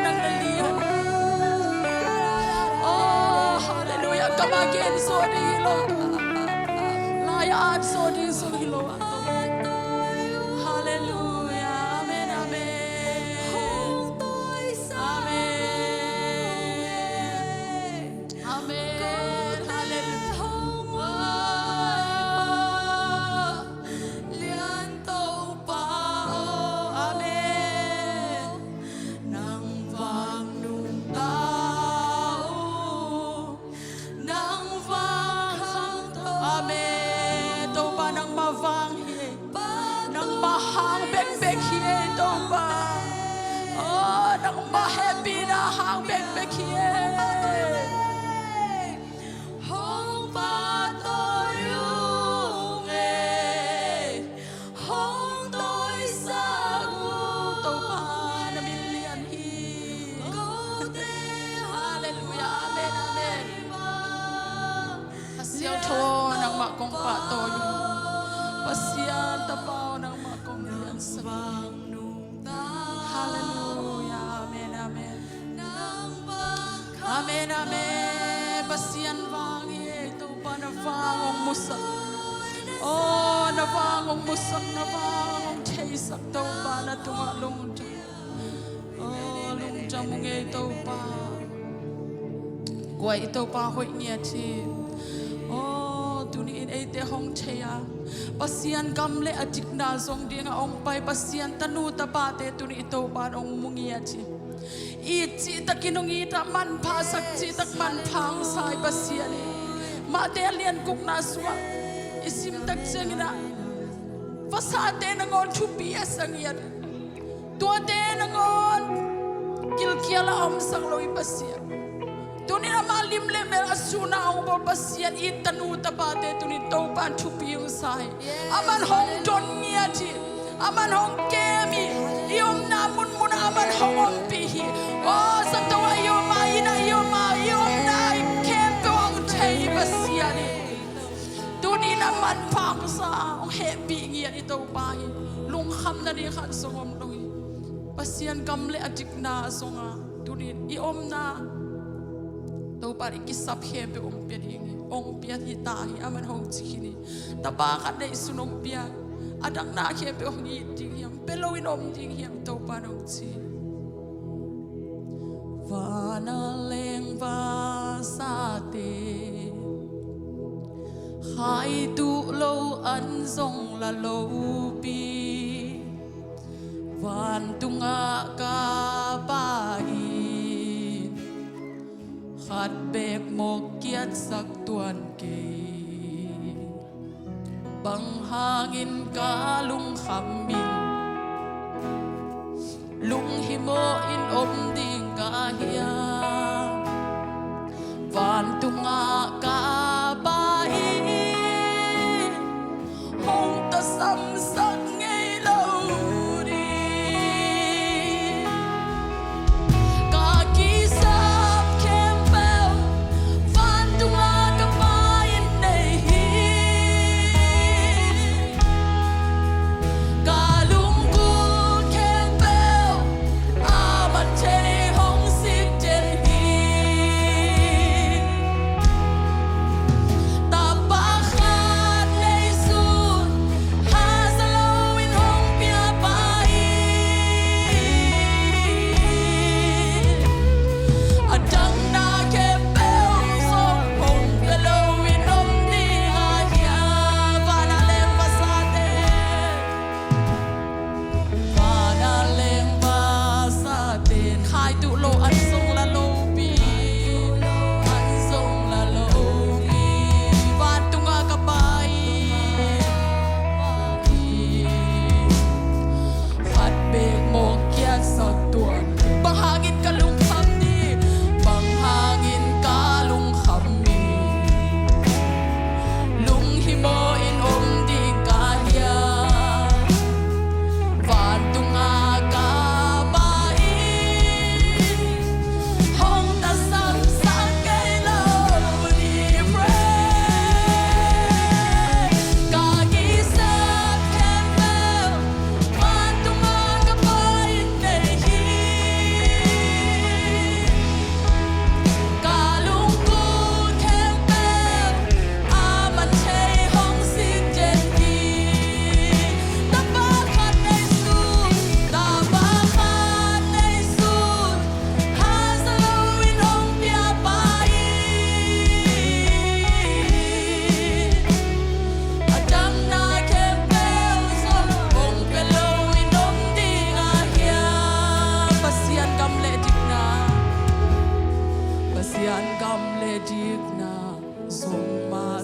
ng naliyan. Oh, hallelujah. Kamagin so di hilo. Layaan so di so hilo. Hallelujah. Amen, amen. Amen. Amen. Hallelujah. Lian tàu bao. Amen. Nang vang nung tao. Nang vang hang tao. Amen. Tàu ba nang mavang hiye. Nang mahang bek bek hiye tàu ba. Oh, nang mahappy na hang bek bek hiye. Hong ba tôi yung hong tôi sa ngu tàu ba na million hi. Hallelujah, amen, amen. Pasiyaw to ng makong pato yung pasiyan tapaw ng makong liyan sa hallelujah, amen, amen. Amen, amen. Pasiyan vang ito pa na vangong musak. Oh, na vangong musak, na vangong chaisak daw pa na tumalong dyan. Oh, lung dyan mong ito pa. Kuwa ito pa ako'y niya chi. Oh, tuniin ay te hong chaya. Pasiyan gamle adik na zong di nga ong pay. Pasiyan tanuta pate tuni ito pa nung mungiya chi. Iti tak kinungita man pasak ti tak man pang say pasiyan eh. Matelian kung naswa isim tak sengina. Pasate nangon chupias ang yan. Tuate nangon kilkiala om sang loy pasiyan. Tuni na malimlem na asuna ang babasiyan itanuta pate tuni topan chupi yung say. Aman hong don niya ti. Aman hong kemi. Iyom namun muna aman hong ompihi. Oh, sa tawa iyom na kempe ang chay basiyan eh. Tuni naman pang sa ang happy ngayon ito pahi. Lungham na rin kan sungom lungi. Basiyan gamle adik na sunga. Tuni iyom na. Tau pari kisap hebe ompia hitahi aman hong cikini tabakan na isunong pia adang na hebe hong iting hiyam pelowin ding hiyam tau panong ci vanaleng vasate hai tu lo an song la lo pi van tunga ka pai khát bẹp một kiết sắc tuan kê bằng hangin cả lung kham min lung himo in ding ka hiam van tunga ka bai hong ta sam sak ngay lâu đi ka kisa Hãy subscribe cho kênh Ghiền Mì Gõ để không bỏ lỡ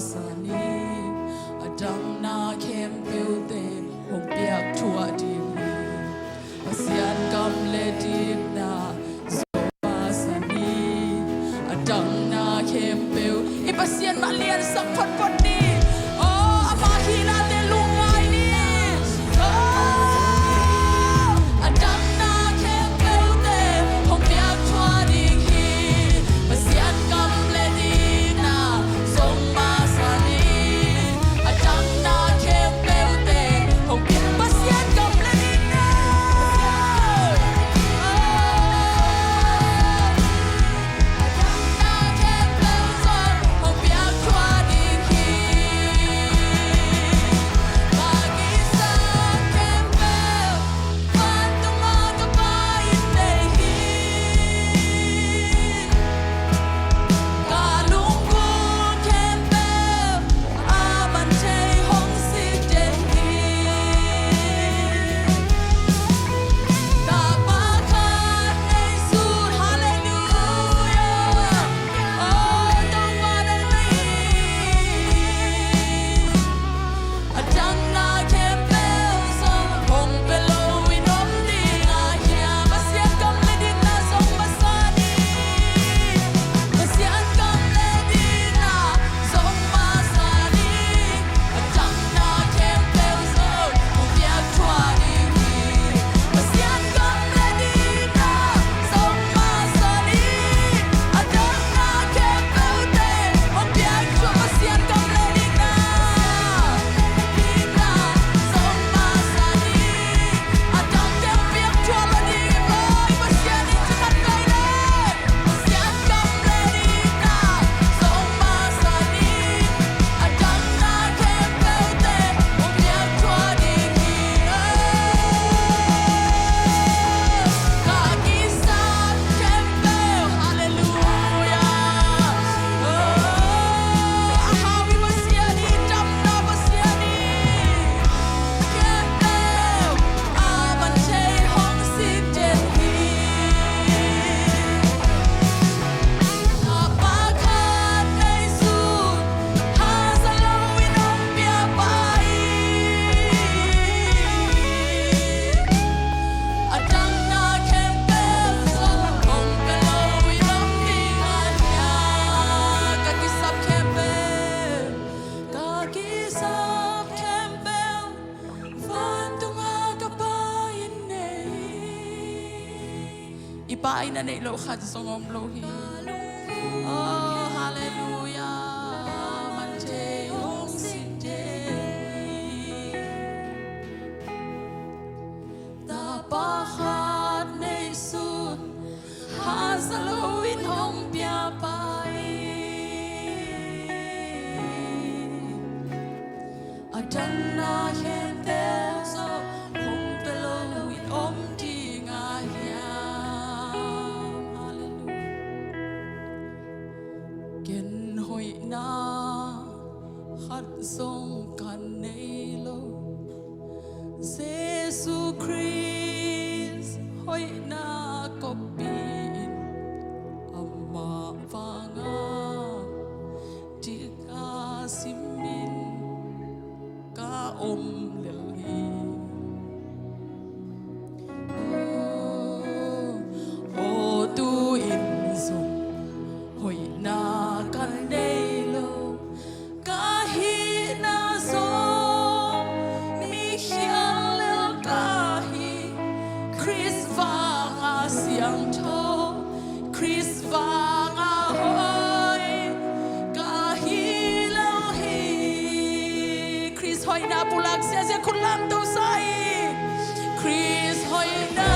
sa ni adang na kem piu te hong piak chua di mi pasian kam le di na zoma sa ni adang na kem piu ipasian ma lian sak phot phot ni oh ama hi na te lungai ni oh adang na kem piu te hong piak chua di hi pasian kam le di na zoma sa ni adang na kem piu te hong piak pasian kam le di na ipai na nei lo khat songom lo hi oh hallelujah man che ong sin je ta pa khat nei sun ha salo in hong pia pai adan na hen te so hong te lo in om ti nga ya ken hoi na khat song kan nei lo Jesu Christ hoi na ko pin amma vanga tika simin ka om lel hi oh tu in so hoi na kan nei lo ka hi na so mi hiang le ka hi Chris vanga siang tho Chris vanga hoi ka hi lo hi Chris hoi na pulag sia sia kun lam do sai Chris hoi na